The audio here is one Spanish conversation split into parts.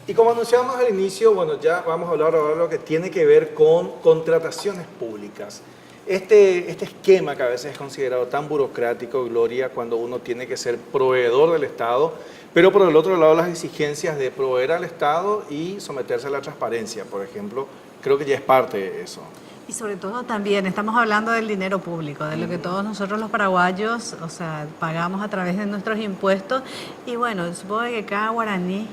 Y como anunciamos al inicio, bueno, ya vamos a hablar ahora de lo que tiene que ver con contrataciones públicas. Este esquema que a veces es considerado tan burocrático, Gloria, cuando uno tiene que ser proveedor del Estado, pero por el otro lado las exigencias de proveer al Estado y someterse a la transparencia, por ejemplo, creo que ya es parte de eso. Y sobre todo también estamos hablando del dinero público, de lo que todos nosotros los paraguayos, o sea, pagamos a través de nuestros impuestos. Y bueno, supongo que cada guaraní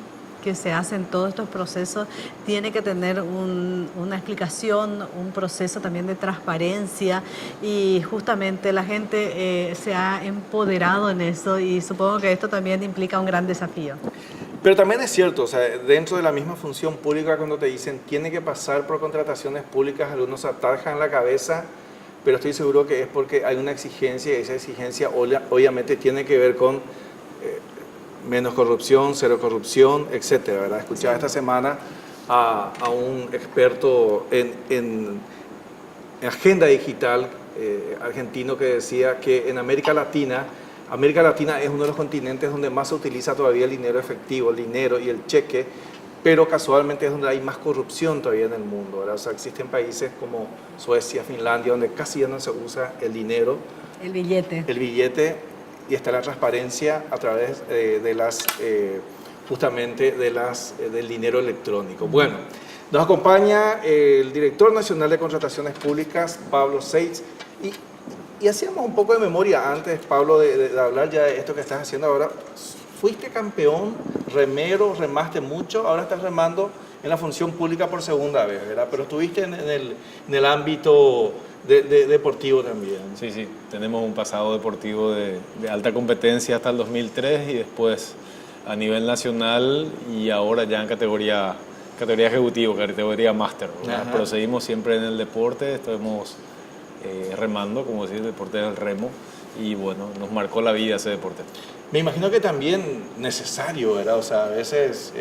que se hace en todos estos procesos tiene que tener una explicación, un proceso también de transparencia, y justamente la gente se ha empoderado en eso, y supongo que esto también implica un gran desafío. Pero también es cierto, o sea, dentro de la misma función pública, cuando te dicen tiene que pasar por contrataciones públicas, algunos se atajan la cabeza, pero estoy seguro que es porque hay una exigencia, y esa exigencia obviamente tiene que ver con menos corrupción, cero corrupción, etcétera, ¿verdad? Escuchaba esta semana a un experto en agenda digital argentino que decía que en América Latina es uno de los continentes donde más se utiliza todavía el dinero efectivo, el dinero y el cheque, pero casualmente es donde hay más corrupción todavía en el mundo, ¿verdad? O sea, existen países como Suecia, Finlandia, donde casi ya no se usa el dinero. El billete. El billete, y está la transparencia a través justamente del dinero electrónico. Bueno, nos acompaña el director nacional de contrataciones públicas, Pablo Seitz, y hacíamos un poco de memoria antes, Pablo, de hablar ya de esto que estás haciendo ahora. Fuiste campeón, remero, remaste mucho, ahora estás remando en la función pública por segunda vez, ¿verdad? Pero estuviste en el ámbito deportivo también. Sí, sí, tenemos un pasado deportivo de alta competencia hasta el 2003 y después a nivel nacional y ahora ya en categoría ejecutivo, categoría máster. Pero seguimos siempre en el deporte, estamos remando, como decir, el deporte del remo, y bueno, nos marcó la vida ese deporte. Me imagino que también necesario, ¿verdad? O sea, a veces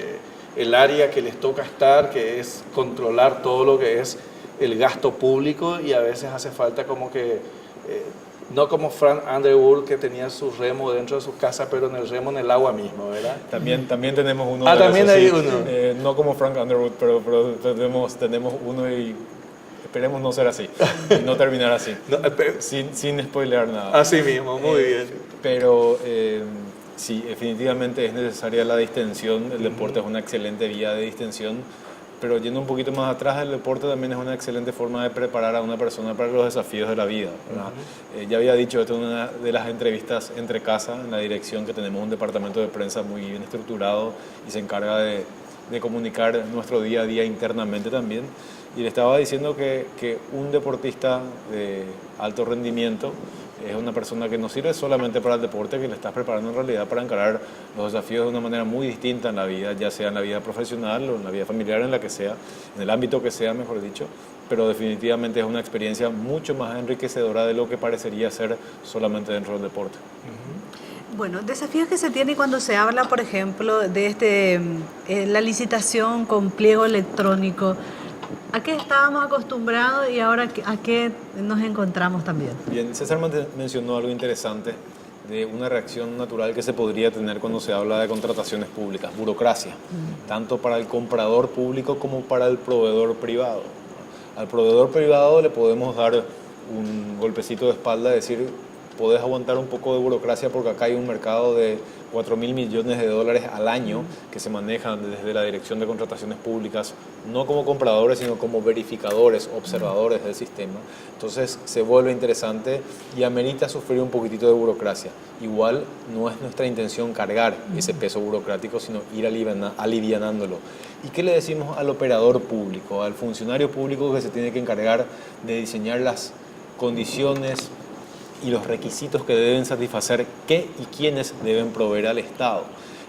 el área que les toca estar, que es controlar todo lo que es el gasto público, y a veces hace falta como que, no como Frank Underwood, que tenía su remo dentro de su casa, pero en el remo en el agua mismo, ¿verdad? También tenemos uno. También hay uno. No como Frank Underwood, pero tenemos uno, y esperemos no ser así, y no terminar así, no, sin spoilear nada. Así mismo, muy bien. Pero sí, definitivamente es necesaria la distensión, el deporte es una excelente vía de distensión, pero yendo un poquito más atrás, el deporte también es una excelente forma de preparar a una persona para los desafíos de la vida, ¿verdad? Ya había dicho esto en una de las entrevistas entre casa, en la dirección, que tenemos un departamento de prensa muy bien estructurado y se encarga de comunicar nuestro día a día internamente también. Y le estaba diciendo que un deportista de alto rendimiento es una persona que no sirve solamente para el deporte, que le estás preparando en realidad para encarar los desafíos de una manera muy distinta en la vida, ya sea en la vida profesional o en la vida familiar, en la que sea, en el ámbito que sea, mejor dicho, pero definitivamente es una experiencia mucho más enriquecedora de lo que parecería ser solamente dentro del deporte. Bueno, desafíos que se tiene cuando se habla, por ejemplo, de la licitación con pliego electrónico. ¿A qué estábamos acostumbrados y ahora a qué nos encontramos también? Bien, César mencionó algo interesante de una reacción natural que se podría tener cuando se habla de contrataciones públicas, burocracia, tanto para el comprador público como para el proveedor privado. Al proveedor privado le podemos dar un golpecito de espalda, decir, podés aguantar un poco de burocracia porque acá hay un mercado de 4.000 millones de dólares al año que se manejan desde la Dirección de Contrataciones Públicas, no como compradores, sino como verificadores, observadores del sistema. Entonces se vuelve interesante y amerita sufrir un poquitito de burocracia. Igual no es nuestra intención cargar ese peso burocrático, sino ir alivianándolo. ¿Y qué le decimos al operador público, al funcionario público que se tiene que encargar de diseñar las condiciones y los requisitos que deben satisfacer qué y quiénes deben proveer al Estado?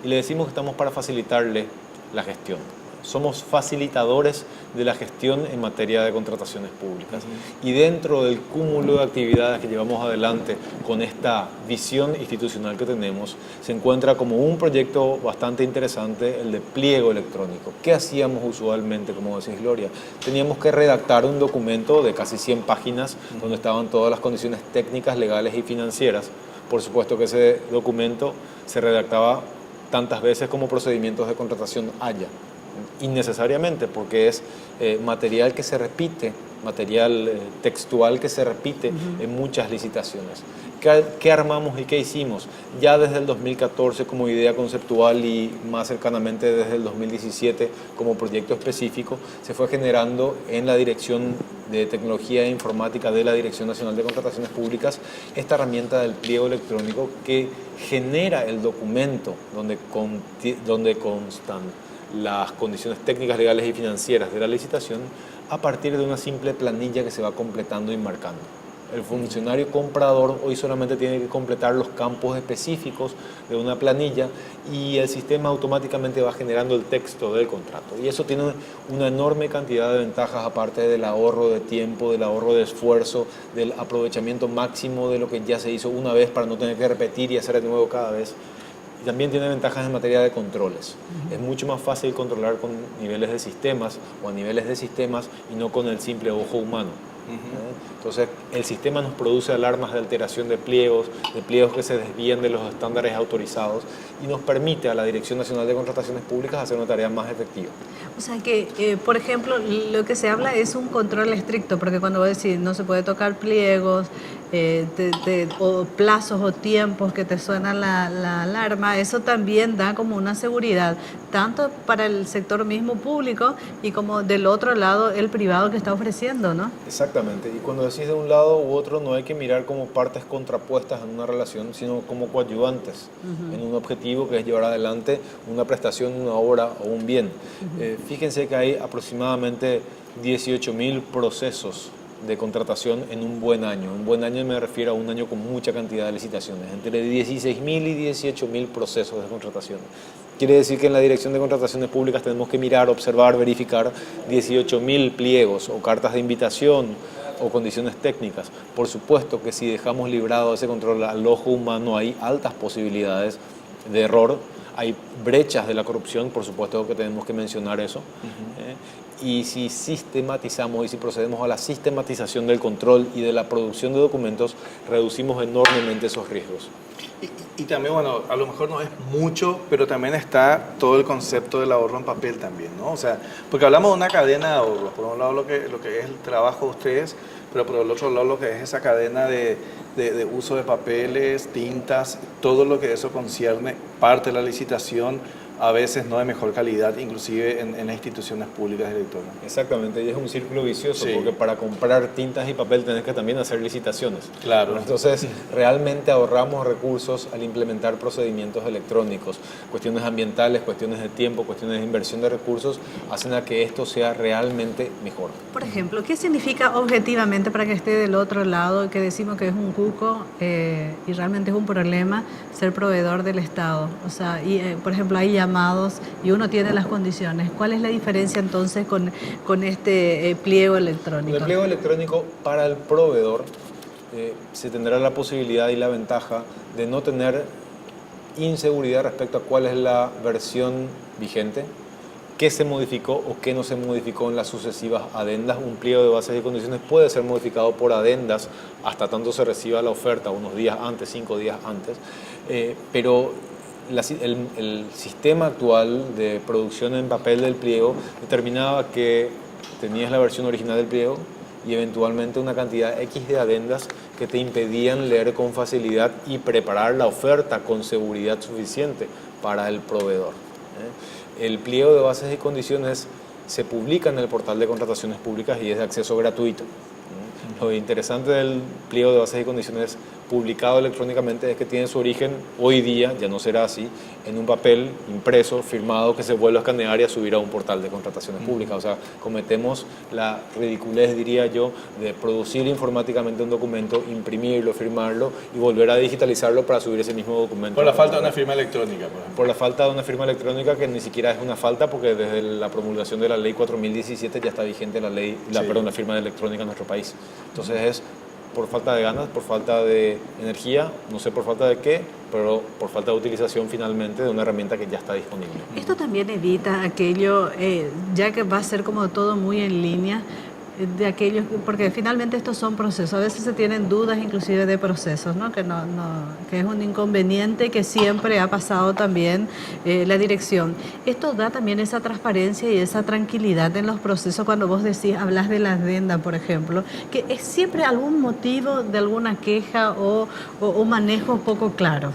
Y le decimos que estamos para facilitarle la gestión. Somos facilitadores de la gestión en materia de contrataciones públicas. Y dentro del cúmulo de actividades que llevamos adelante con esta visión institucional que tenemos, se encuentra como un proyecto bastante interesante el de pliego electrónico. ¿Qué hacíamos usualmente, como decís, Gloria? Teníamos que redactar un documento de casi 100 páginas donde estaban todas las condiciones técnicas, legales y financieras. Por supuesto que ese documento se redactaba tantas veces como procedimientos de contratación haya. Entonces, se vuelve interesante y amerita sufrir un poquitito de burocracia. Igual no es nuestra intención cargar ese peso burocrático, sino ir alivianándolo. ¿Y qué le decimos al operador público, al funcionario público que se tiene que encargar de diseñar las condiciones y los requisitos que deben satisfacer qué y quiénes deben proveer al Estado? Y le decimos que estamos para facilitarle la gestión. Dentro del cúmulo de actividades que llevamos adelante con esta visión institucional que tenemos, se encuentra como un proyecto bastante interesante el de pliego electrónico. ¿Qué hacíamos usualmente, como decís, Gloria? Teníamos que redactar un documento de casi 100 páginas donde estaban todas las condiciones técnicas, legales y financieras. Por supuesto que ese documento se redactaba tantas veces como procedimientos de contratación haya. innecesariamente, porque es material que se repite, material textual que se repite en muchas licitaciones. ¿Qué armamos y qué hicimos? Ya desde el 2014 como idea conceptual y más cercanamente desde el 2017 como proyecto específico, se fue generando en la Dirección de Tecnología e Informática de la Dirección Nacional de Contrataciones Públicas esta herramienta del pliego electrónico que genera el documento donde constan las condiciones técnicas, legales y financieras de la licitación a partir de una simple planilla que se va completando y marcando. El funcionario comprador hoy solamente tiene que completar los campos específicos de una planilla y el sistema automáticamente va generando el texto del contrato. Y eso tiene una enorme cantidad de ventajas, aparte del ahorro de tiempo, del ahorro de esfuerzo, del aprovechamiento máximo de lo que ya se hizo una vez para no tener que repetir y hacer de nuevo cada vez. Y también tiene ventajas en materia de controles. Es mucho más fácil controlar con niveles de sistemas o a niveles de sistemas y no con el simple ojo humano. Entonces, el sistema nos produce alarmas de alteración de pliegos que se desvían de los estándares autorizados y nos permite a la Dirección Nacional de Contrataciones Públicas hacer una tarea más efectiva. O sea que, por ejemplo, lo que se habla es un control estricto, porque cuando vos decís no se puede tocar pliegos, o plazos o tiempos que te suena la alarma, eso también da como una seguridad, tanto para el sector mismo público y como del otro lado el privado que está ofreciendo, ¿no? Exactamente, y cuando decís de un lado u otro no hay que mirar como partes contrapuestas en una relación, sino como coadyuvantes en un objetivo que es llevar adelante una prestación, una obra o un bien. Fíjense que hay aproximadamente 18.000 procesos de contratación en un buen año. Un buen año me refiero a un año con mucha cantidad de licitaciones, entre 16.000 y 18.000 procesos de contratación. Quiere decir que en la Dirección de Contrataciones Públicas tenemos que mirar, observar, verificar 18.000 pliegos o cartas de invitación o condiciones técnicas. Por supuesto que si dejamos librado ese control al ojo humano hay altas posibilidades de error, hay brechas de la corrupción, por supuesto que tenemos que mencionar eso. Y si sistematizamos y si procedemos a la sistematización del control y de la producción de documentos, reducimos enormemente esos riesgos. Y también, bueno, a lo mejor no es mucho, pero también está todo el concepto del ahorro en papel también, ¿no? O sea, porque hablamos de una cadena de ahorros, por un lado lo que es el trabajo de ustedes, pero por el otro lado lo que es esa cadena de uso de papeles, tintas, todo lo que eso concierne, parte de la licitación, a veces no de mejor calidad, inclusive en las instituciones públicas directoras. Exactamente, y es un círculo vicioso, Sí. porque para comprar tintas y papel tenés que también hacer licitaciones. Claro. Entonces, realmente ahorramos recursos al implementar procedimientos electrónicos. Cuestiones ambientales, cuestiones de tiempo, cuestiones de inversión de recursos, hacen a que esto sea realmente mejor. Por ejemplo, ¿qué significa objetivamente para que esté del otro lado, que decimos que es un cuco y realmente es un problema ser proveedor del Estado? O sea, por ejemplo, hay llamados y uno tiene las condiciones. ¿Cuál es la diferencia entonces con este pliego electrónico? Con el pliego electrónico para el proveedor se tendrá la posibilidad y la ventaja de no tener inseguridad respecto a cuál es la versión vigente, qué se modificó o qué no se modificó en las sucesivas adendas. Un pliego de bases y condiciones puede ser modificado por adendas hasta tanto se reciba la oferta, unos días antes, 5 días antes, pero el sistema actual de producción en papel del pliego determinaba que tenías la versión original del pliego y eventualmente una cantidad X de adendas que te impedían leer con facilidad y preparar la oferta con seguridad suficiente para el proveedor. El pliego de bases y condiciones se publica en el portal de contrataciones públicas y es de acceso gratuito. Lo interesante del pliego de bases y condiciones publicado electrónicamente es que tiene su origen hoy día, ya no será así, en un papel impreso, firmado, que se vuelve a escanear y a subir a un portal de contrataciones públicas. O sea, cometemos la ridiculez, diría yo, de producir informáticamente un documento, imprimirlo, firmarlo y volver a digitalizarlo para subir ese mismo documento. Por la falta de una firma electrónica, por ejemplo. Por la falta de una firma electrónica, que ni siquiera es una falta, porque desde la promulgación de la ley 4017 ya está vigente la ley, la firma electrónica en nuestro país. Entonces es por falta de ganas, por falta de energía, no sé por falta de qué, pero por falta de utilización finalmente de una herramienta que ya está disponible. Esto también evita aquello, ya que va a ser como todo muy en línea, de aquellos, porque finalmente estos son procesos, a veces se tienen dudas inclusive de procesos, ¿no? Que es un inconveniente que siempre ha pasado también la dirección. Esto da también esa transparencia y esa tranquilidad en los procesos cuando vos decís, hablas de la adenda, por ejemplo, que es siempre algún motivo de alguna queja o manejo poco claro.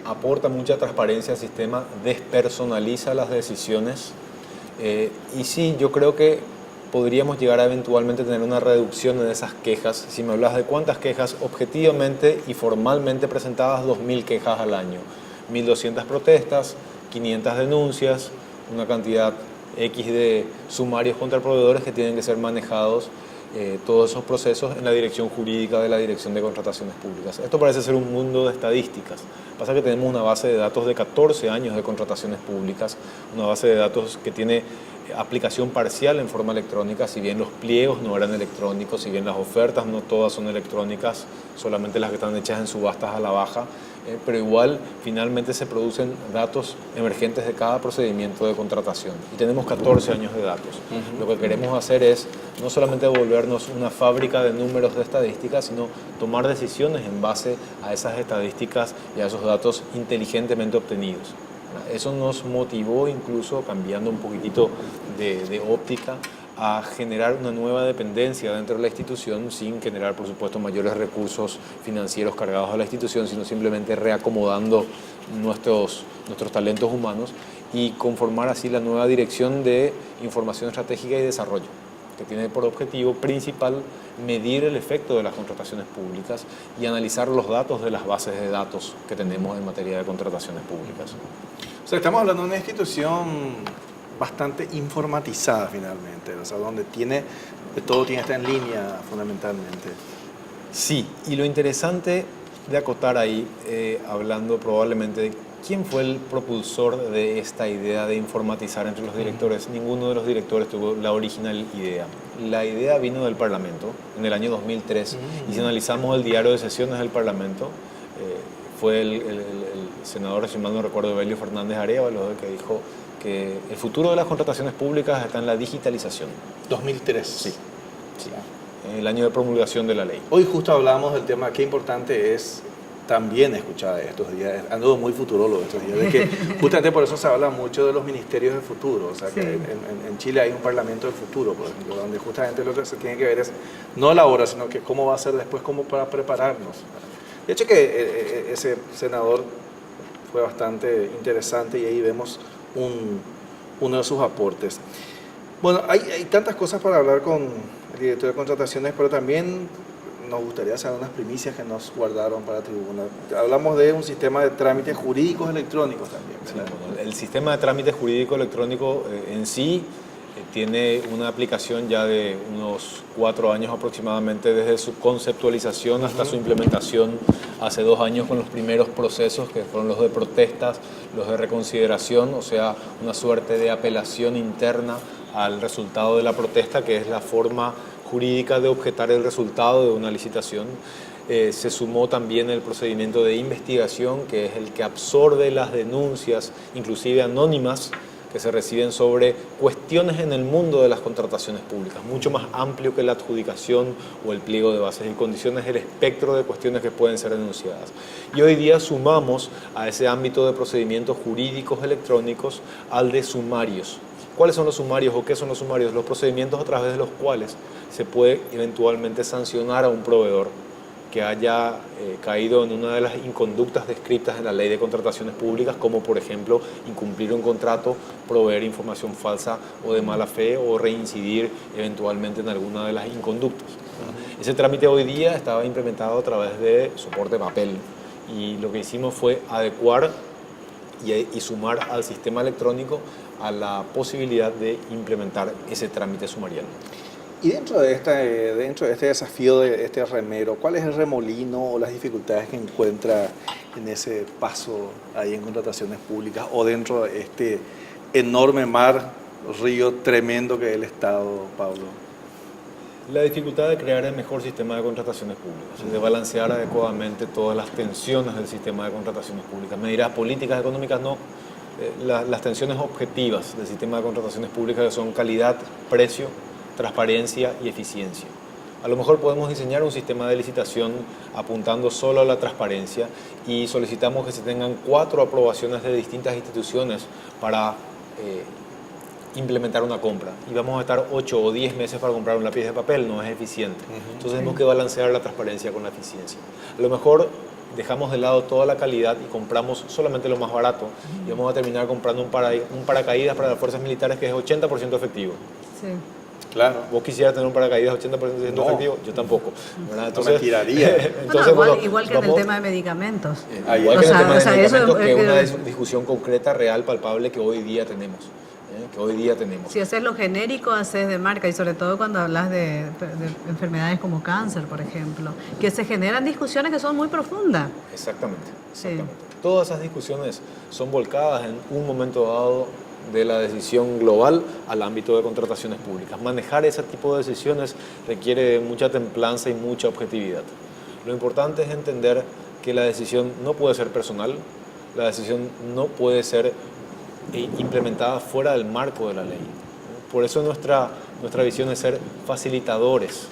Aporta mucha transparencia al sistema, despersonaliza las decisiones y sí, yo creo que podríamos llegar a eventualmente tener una reducción en esas quejas. Si me hablas de cuántas quejas objetivamente y formalmente presentadas, 2.000 quejas al año, 1.200 protestas, 500 denuncias, una cantidad X de sumarios contra proveedores que tienen que ser manejados, todos esos procesos en la dirección jurídica de la Dirección de Contrataciones Públicas. Esto parece ser un mundo de estadísticas. Pasa que tenemos una base de datos de 14 años de contrataciones públicas, una base de datos que tiene aplicación parcial en forma electrónica, si bien los pliegos no eran electrónicos, si bien las ofertas no todas son electrónicas, solamente las que están hechas en subastas a la baja, pero igual finalmente se producen datos emergentes de cada procedimiento de contratación y tenemos 14 años de datos. Lo que queremos hacer es no solamente volvernos una fábrica de números de estadísticas, sino tomar decisiones en base a esas estadísticas y a esos datos inteligentemente obtenidos. Eso nos motivó, incluso cambiando un poquitito de óptica, a generar una nueva dependencia dentro de la institución sin generar, por supuesto, mayores recursos financieros cargados a la institución, sino simplemente reacomodando nuestros talentos humanos y conformar así la nueva Dirección de Información Estratégica y Desarrollo, que tiene por objetivo principal medir el efecto de las contrataciones públicas y analizar los datos de las bases de datos que tenemos en materia de contrataciones públicas. O sea, estamos hablando de una institución bastante informatizada finalmente, o sea, donde todo tiene que estar en línea fundamentalmente. Sí, y lo interesante de acotar ahí, hablando probablemente de quién fue el propulsor de esta idea de informatizar entre los directores. Ninguno de los directores tuvo la original idea. La idea vino del Parlamento en el año 2003 y si analizamos el diario de sesiones del Parlamento, fue el senador, si mal no recuerdo, Evelio Fernández Arévalo, el que dijo que el futuro de las contrataciones públicas está en la digitalización. 2003. Sí, sí. El año de promulgación de la ley. Hoy justo hablamos del tema, qué importante es también escuchar estos días, ando muy futurólogo estos días, de que justamente por eso se habla mucho de los ministerios del futuro, o sea que en Chile hay un parlamento del futuro, por ejemplo, donde justamente lo que se tiene que ver es no la hora, sino que cómo va a ser después, cómo para prepararnos. De hecho que ese senador fue bastante interesante y ahí vemos uno de sus aportes. Bueno, hay tantas cosas para hablar con el director de contrataciones, pero también nos gustaría saber unas primicias que nos guardaron para tribuna. Hablamos de un sistema de trámites jurídicos electrónicos también, ¿verdad? Sí, bueno, el sistema de trámite jurídico electrónico en sí tiene una aplicación ya de unos 4 años aproximadamente, desde su conceptualización hasta su implementación hace 2 años con los primeros procesos que fueron los de protestas, los de reconsideración, o sea, una suerte de apelación interna al resultado de la protesta, que es la forma jurídica de objetar el resultado de una licitación. Se sumó también el procedimiento de investigación, que es el que absorbe las denuncias, inclusive anónimas, que se reciben sobre cuestiones en el mundo de las contrataciones públicas, mucho más amplio que la adjudicación o el pliego de bases y condiciones, el espectro de cuestiones que pueden ser denunciadas. Y hoy día sumamos a ese ámbito de procedimientos jurídicos electrónicos al de sumarios. ¿Cuáles son los sumarios o qué son los sumarios? Los procedimientos a través de los cuales se puede eventualmente sancionar a un proveedor que haya caído en una de las inconductas descritas en la Ley de Contrataciones Públicas, como por ejemplo incumplir un contrato, proveer información falsa o de mala fe o reincidir eventualmente en alguna de las inconductas. Ese trámite hoy día estaba implementado a través de soporte papel y lo que hicimos fue adecuar y sumar al sistema electrónico a la posibilidad de implementar ese trámite sumarial. Y dentro de este desafío, de este remero, ¿cuál es el remolino o las dificultades que encuentra en ese paso ahí en contrataciones públicas o dentro de este enorme río tremendo que es el Estado, Pablo? La dificultad de crear el mejor sistema de contrataciones públicas, de balancear adecuadamente todas las tensiones del sistema de contrataciones públicas. Me dirás, políticas económicas no. Las tensiones objetivas del sistema de contrataciones públicas, que son calidad, precio, transparencia y eficiencia. A lo mejor podemos diseñar un sistema de licitación apuntando solo a la transparencia y solicitamos que se tengan 4 aprobaciones de distintas instituciones para implementar una compra. Y vamos a estar 8 o 10 meses para comprar un lápiz de papel, no es eficiente. Entonces tenemos que balancear la transparencia con la eficiencia. A lo mejor dejamos de lado toda la calidad y compramos solamente lo más barato y vamos a terminar comprando un paracaídas para las fuerzas militares que es 80% efectivo. Sí. Claro. ¿Vos quisieras tener un paracaídas 80% No. efectivo? Yo tampoco. ¿Verdad? Entonces, me tiraría. Entonces, igual que en el tema de medicamentos. Igual que en el tema de medicamentos, que es que- una discusión concreta, real, palpable que hoy día tenemos. Si haces lo genérico, haces de marca, y sobre todo cuando hablas de enfermedades como cáncer, por ejemplo, que se generan discusiones que son muy profundas. Exactamente. Sí. Todas esas discusiones son volcadas en un momento dado de la decisión global al ámbito de contrataciones públicas. Manejar ese tipo de decisiones requiere mucha templanza y mucha objetividad. Lo importante es entender que la decisión no puede ser personal, la decisión no puede ser implementada fuera del marco de la ley. Por eso nuestra visión es ser facilitadores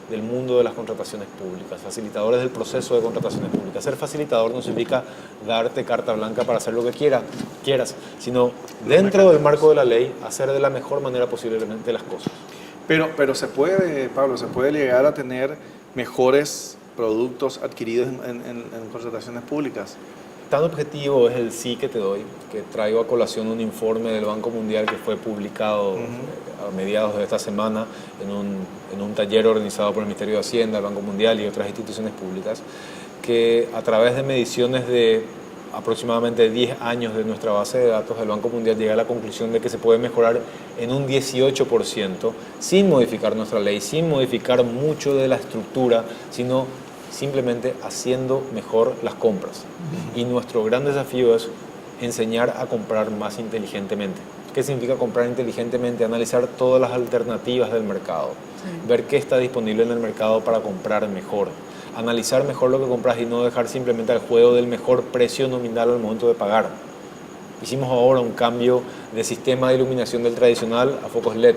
del mundo de las contrataciones públicas, facilitadores del proceso de contrataciones públicas. Ser facilitador no significa darte carta blanca para hacer lo que quieras, sino dentro del marco de la ley hacer de la mejor manera posible las cosas. Pero se puede, Pablo, se puede llegar a tener mejores productos adquiridos en contrataciones públicas. Tan objetivo es el sí que te doy, que traigo a colación un informe del Banco Mundial que fue publicado a mediados de esta semana en un taller organizado por el Ministerio de Hacienda, el Banco Mundial y otras instituciones públicas, que a través de mediciones de aproximadamente 10 años de nuestra base de datos, el Banco Mundial llega a la conclusión de que se puede mejorar en un 18% sin modificar nuestra ley, sin modificar mucho de la estructura, sino simplemente haciendo mejor las compras. Y nuestro gran desafío es enseñar a comprar más inteligentemente. ¿Qué significa comprar inteligentemente? Analizar todas las alternativas del mercado, ver qué está disponible en el mercado para comprar mejor, analizar mejor lo que compras y no dejar simplemente al juego del mejor precio nominal al momento de pagar. Hicimos ahora un cambio de sistema de iluminación del tradicional a focos LED.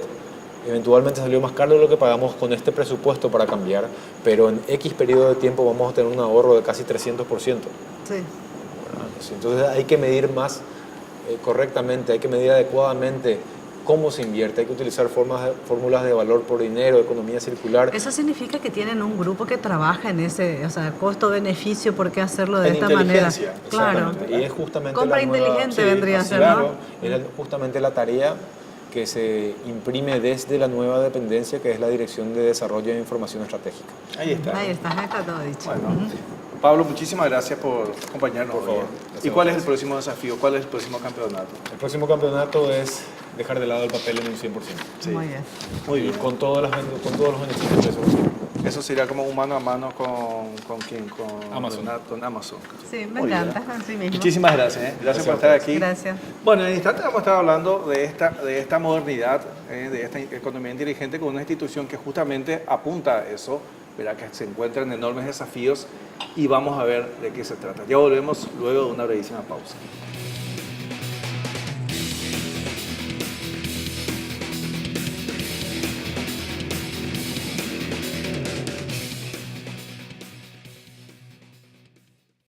Eventualmente salió más caro de lo que pagamos con este presupuesto para cambiar, pero en X periodo de tiempo vamos a tener un ahorro de casi 300%. Sí. Entonces hay que medir más correctamente, hay que medir adecuadamente cómo se invierte, hay que utilizar fórmulas de valor por dinero, economía circular. Eso significa que tienen un grupo que trabaja en ese, o sea, costo-beneficio, ¿por qué hacerlo de En esta manera? inteligencia, Claro. Y es justamente Compra la nueva- inteligente vendría a ser, claro, ¿no? es justamente la tarea que se imprime desde la nueva dependencia, que es la Dirección de Desarrollo de Información Estratégica. Ahí está. Ahí está todo dicho. Bueno, Pablo, muchísimas gracias por acompañarnos Por favor. hoy. Gracias ¿Y cuál a es el ustedes. próximo desafío? ¿Cuál es el próximo campeonato? El próximo campeonato es dejar de lado el papel en un 100%. Sí. Muy bien. Muy bien. Con todos los beneficios de eso. Eso sería como un mano a mano con quién, con Amazon. Con Amazon. Sí, me Muy encanta, bien. así mismo. Muchísimas gracias. Gracias Gracias por a estar ustedes. aquí. Gracias. Bueno, en el instante vamos a estar hablando de esta modernidad, de esta economía inteligente con una institución que justamente apunta a eso, verá que se encuentran enormes desafíos y vamos a ver de qué se trata. Ya volvemos luego de una brevísima pausa.